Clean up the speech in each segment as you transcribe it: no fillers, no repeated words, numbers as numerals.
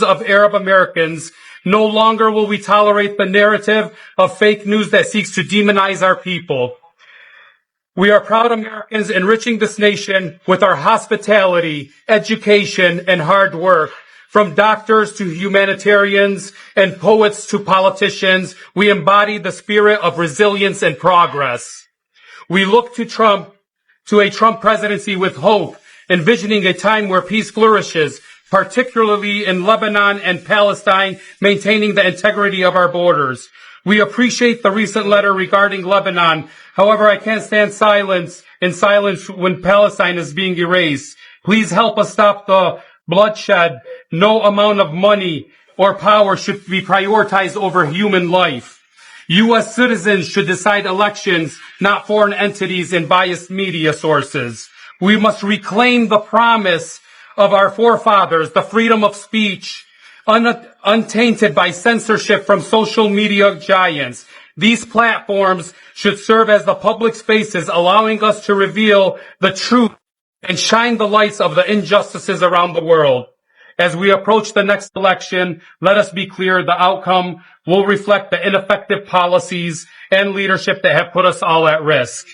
of Arab Americans. No longer will we tolerate the narrative of fake news that seeks to demonize our people. We are proud Americans enriching this nation with our hospitality, education, and hard work. From doctors to humanitarians and poets to politicians, we embody the spirit of resilience and progress. We look to a Trump presidency with hope, envisioning a time where peace flourishes, particularly in Lebanon and Palestine, maintaining the integrity of our borders. We appreciate the recent letter regarding Lebanon. However, I can't stand in silence when Palestine is being erased. Please help us stop the bloodshed. No amount of money or power should be prioritized over human life. U.S. citizens should decide elections, not foreign entities and biased media sources. We must reclaim the promise of our forefathers, the freedom of speech, untainted by censorship from social media giants. These platforms should serve as the public spaces, allowing us to reveal the truth and shine the lights of the injustices around the world. As we approach the next election, let us be clear, the outcome will reflect the ineffective policies and leadership that have put us all at risk.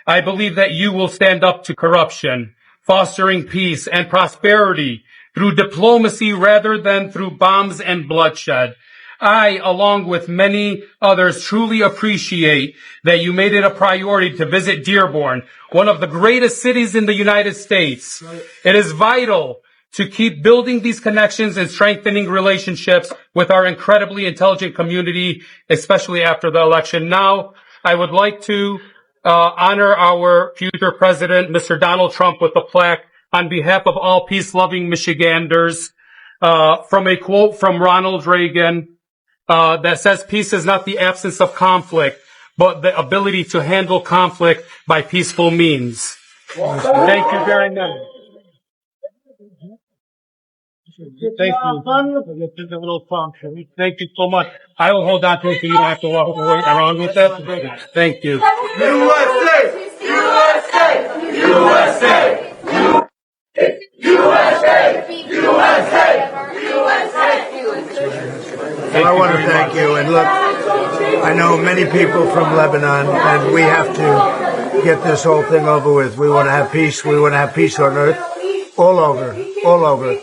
I believe that you will stand up to corruption, fostering peace and prosperity through diplomacy rather than through bombs and bloodshed. I, along with many others, truly appreciate that you made it a priority to visit Dearborn, one of the greatest cities in the United States. It is vital to keep building these connections and strengthening relationships with our incredibly intelligent community, especially after the election. Now, I would like to honor our future president, Mr. Donald Trump, with a plaque on behalf of all peace-loving Michiganders, from a quote from Ronald Reagan that says, "Peace is not the absence of conflict, but the ability to handle conflict by peaceful means." Thank you very much. Thank you. Just a little function. Thank you so much. I will hold on to it so you don't have to walk around with that. Thank you. USA! USA! USA! USA! USA! Well, I want to thank you. And look, I know many people from Lebanon, and we have to get this whole thing over with. We want to have peace. We want to have peace on earth, all over, all over.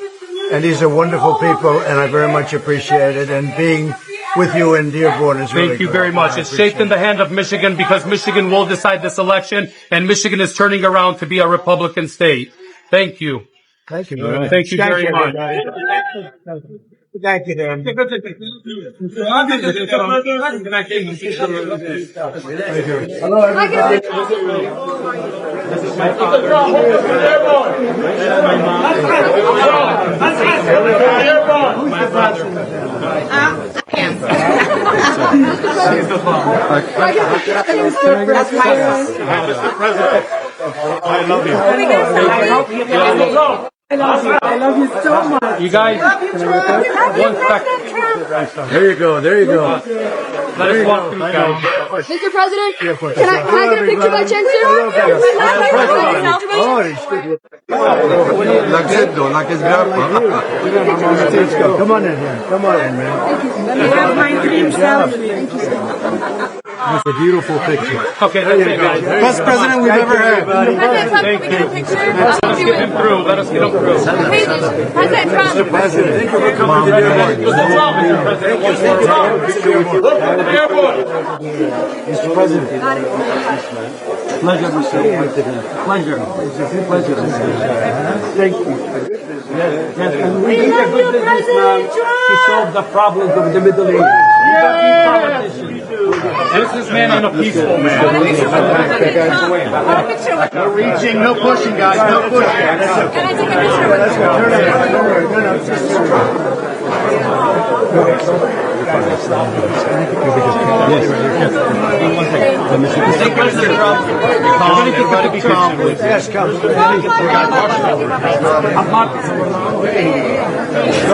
And these are wonderful people, and I very much appreciate it. And being with you in Dearborn is really Thank you good. very much. It's shaped in the hand of Michigan because Michigan will decide this election, and Michigan is turning around to be a Republican state. Thank you. Thank you. Thank you very much. Thank you, Dan. Hello, everybody. This is my father. My brother. Mr. President, I love you. I love you so much. You guys, one second. There you go. There you go. Let us walk through, guys. Mr. President, can I get a picture by chance, sir? Like his grandpa. Let's go. Come on in here. Come on in, man. You have my dream selfie. That's a beautiful picture. Okay, that's it, guys. Best president we've ever had. Thank you. Let us get him through. Let us get him through. President Trump. Mr. President. Thank you for coming to Dearborn. What's wrong, Mr. President? What's wrong? Welcome to Dearborn. Mr. President. Pleasure, Mr. Pleasure. Pleasure. Thank you. Yes, and we need a good businessman to solve the problems of the Middle East. This is man and a peaceful man. No reaching, no pushing, guys. No pushing. Can I take a picture with Let's go. Turn it. Don't worry. Yes, come. Go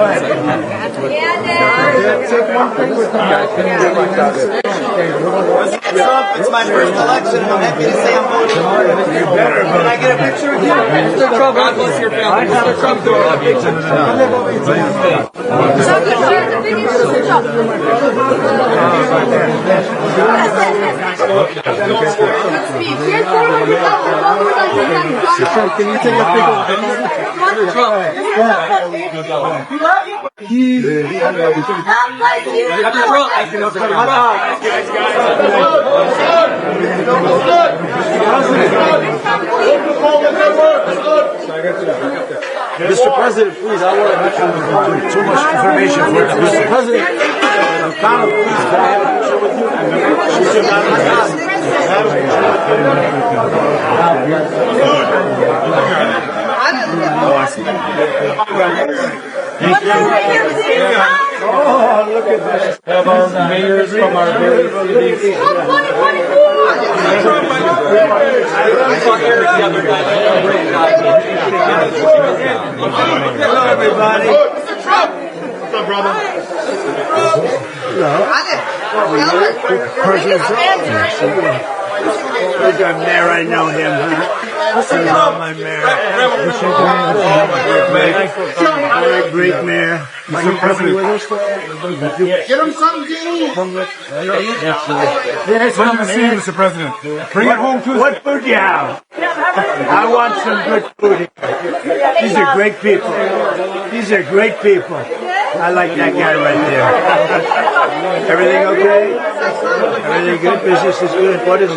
ahead. Take one thing with you. Trump, it's my first election, and I'm happy to say I'm voting for you. Can I get a picture with you? Mr. Trump, God bless your family. Mr. Trump, do a picture. Can you take a picture of Mr. Trump? Mr. President, please, I want to make sure too much information for you. Mr. President, Donald, please, can I have a picture with you? Oh, look at this. Have our mayors from our various cities. Hello, everybody. What's up, brother? Look at Mayor, I know him. This is my mayor. Great mayor. Are you happy with us? Get him something to eat. Yes, Pleasure to see you, Mr. President. Bring it home to us. What food do you have? I want some good food. These are great people. These are great people. I like that guy right there. Everything okay? Everything good? Business is good. What is it?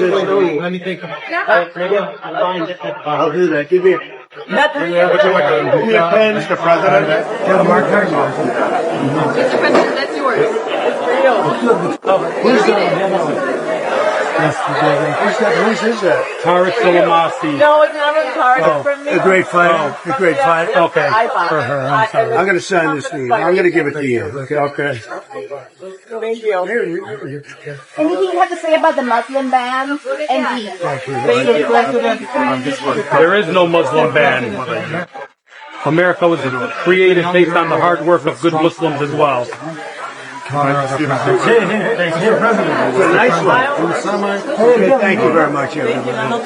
Let me think. I'll do that. Give me a pen, Mr. President. Yeah, Mark Mr. President, that's yours. Who's is that? Tariq Salamasi. No, it's not a card. It's from me. A great fight. A great fight. Okay. For her. I'm going to sign this to you. I'm going to give it to you. Okay. Thank you. Anything you have to say about the Muslim ban and There is no Muslim ban. America was created based on the hard work of good Muslims as well. It's a nice one. Okay, thank you very much, everybody.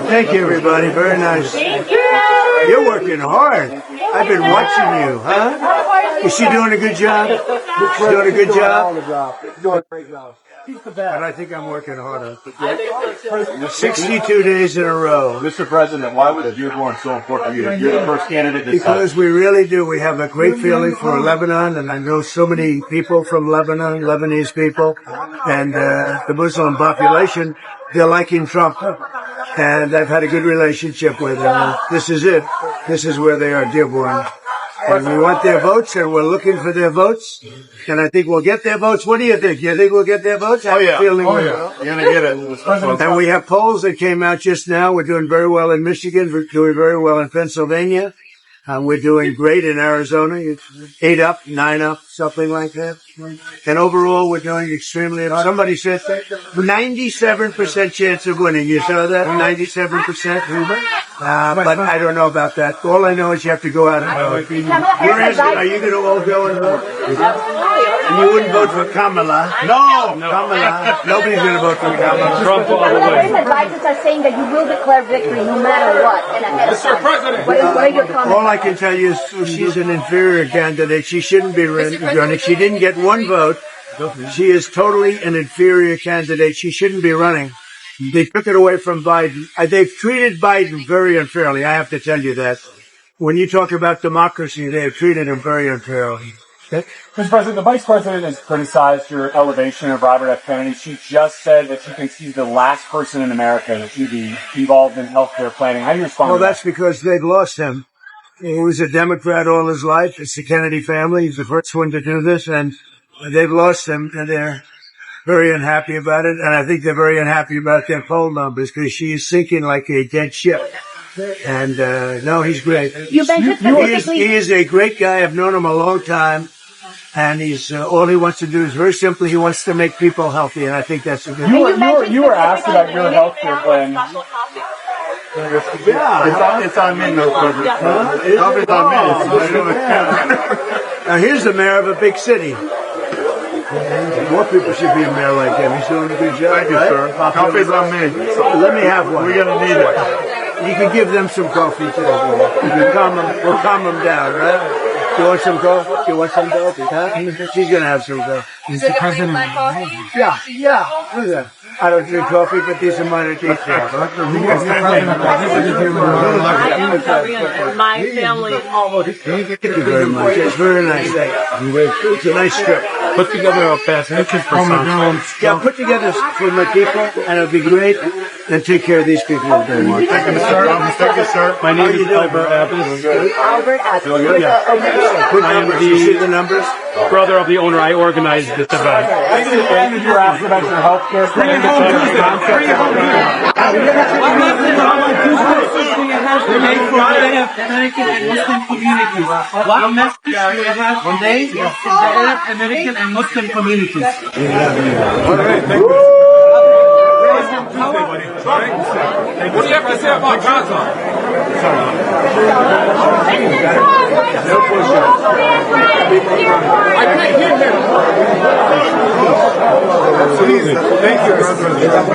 Thank you, everybody. Very nice. You're working hard. I've been watching you, huh? Is she doing a good job? She's doing a good job? Doing a great job. But I think I'm working harder. 62 days in a row. Mr. President, why was Dearborn so important to you? You're the first candidate this time. Because we really do. We have a great feeling for Lebanon, and I know so many people from Lebanon, Lebanese people, and the Muslim population. They're liking Trump, and I've had a good relationship with them. This is it. This is where they are, Dearborn. And we want their votes, and we're looking for their votes. And I think we'll get their votes. What do you think? You think we'll get their votes? Oh, yeah. Feeling Oh, yeah. You're going to get it. And we have polls that came out just now. We're doing very well in Michigan. We're doing very well in Pennsylvania. We're doing great in Arizona. It's 8 up, 9 up, something like that. And overall, we're doing extremely. Somebody said 97% chance of winning. You saw that? 97%. But I don't know about that. All I know is you have to go out and vote. Where is it? Are you going to all go and vote? And you wouldn't vote for Kamala? No, Kamala. Nobody's going to vote for Kamala. Trump all the way. advisors are saying that you will declare victory no matter what. And ahead of time. What are your comments? All I can tell you is she's an inferior candidate. She shouldn't be running. She didn't get one vote. She is totally an inferior candidate. She shouldn't be running. They took it away from Biden. They've treated Biden very unfairly. I have to tell you that. When you talk about democracy, they have treated him very unfairly. Mr. President, the Vice President has criticized your elevation of Robert F. Kennedy. She just said that she thinks he's the last person in America that should be involved in healthcare planning. How do you respond Well, to that? that's because they've lost him. He was a Democrat all his life. It's the Kennedy family. He's the first one to do this, and they've lost him, and they're very unhappy about it. And I think they're very unhappy about their poll numbers because she is sinking like a dead ship. And no, he's great. You mentioned specifically. He is a great guy. I've known him a long time. And he's all he wants to do is very simply he wants to make people healthy, and I think that's a good. You were asked about your healthcare plan. Yeah, It's on me, no President. It's on me. Now here's the mayor of a big city. More people should be a mayor like him. He's doing a good job. Thank you, sir. Coffee's on me. Let me have one. We're gonna need it. You can give them some coffee too. We'll calm them down, right? You want some coffee? You want some coffee, huh? She's gonna have some coffee. Mr. President. Yeah. Look at that. I don't drink coffee, but these are mine. My family. Thank you very much. It's very nice. It's a nice trip. Put together a passage for Yeah, put together for my people, and it'll be great. And take care of these people very much. Thank you, sir. My name is Albert Abbas. Albert Abbas. I am you see the numbers? Brother of the owner. I organized this event. You were asked about your health care. American and Muslim communities. What message do you have today to the Arab American and Muslim communities? All right, thank you. What do you have to say about Gaza? I can't hear him. Absolutely. Thank you, President Trump!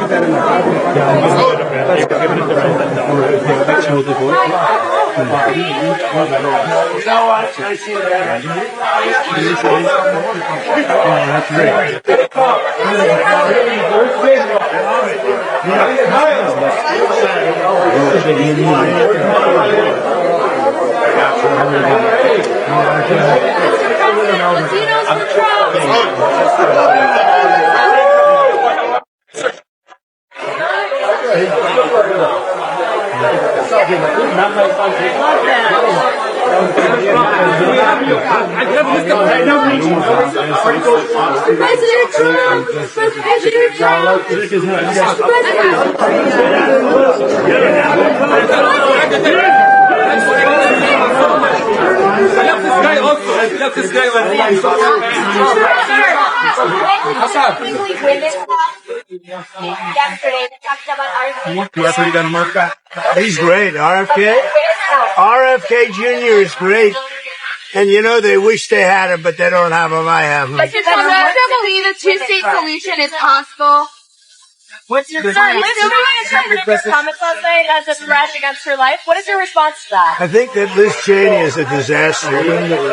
President Trump! This guy Yesterday, they talked about our He's great. RFK Jr. is great. And you know, they wish they had him, but they don't have him. I have him. But you still believe a two-state solution is possible? What's your comment last night as a threat against her life? What is your response to that? I think that Liz Cheney is a disaster.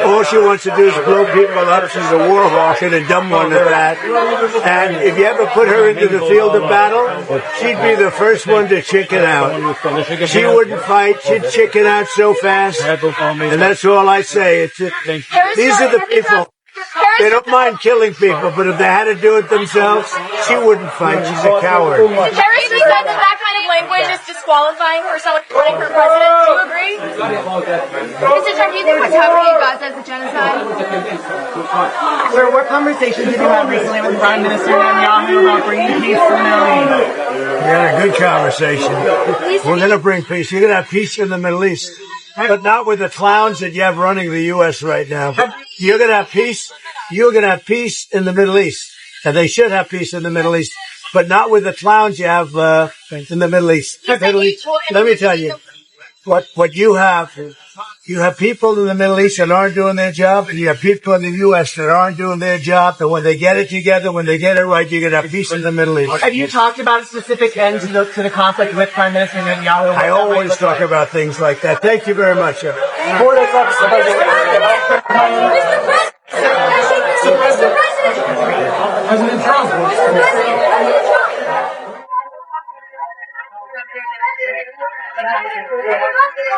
All she wants to do is blow people up. She's a war hawk and a dumb one at that. And if you ever put her into the field of battle, she'd be the first one to chicken out. She wouldn't fight. She'd chicken out so fast. And that's all I say. These are the people. They don't mind killing people, but if they had to do it themselves, she wouldn't fight. She's a coward. Harris said that kind of language is disqualifying for someone running for president. Do you agree? Mr. Trump, do you think what's happening in Gaza is a genocide? Sir, what conversations did you have recently with Prime Minister Netanyahu about bringing peace to the Middle East? We had a good conversation. We're going to bring peace. You're going to have peace in the Middle East. But not with the clowns that you have running the U.S. right now. You're going to have peace. You're going to have peace in the Middle East. And they should have peace in the Middle East. But not with the clowns you have in the Middle East. Let me tell you, what you have people in the Middle East that aren't doing their job, and you have people in the U.S. that aren't doing their job. And when they get it together, when they get it right, you're going to have peace in the Middle East. Have you talked about a specific end to the conflict with Prime Minister Netanyahu? I always talk about things like that. Thank you very much. Mr. President Trump!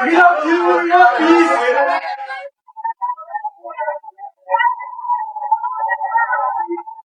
We love you, we love peace.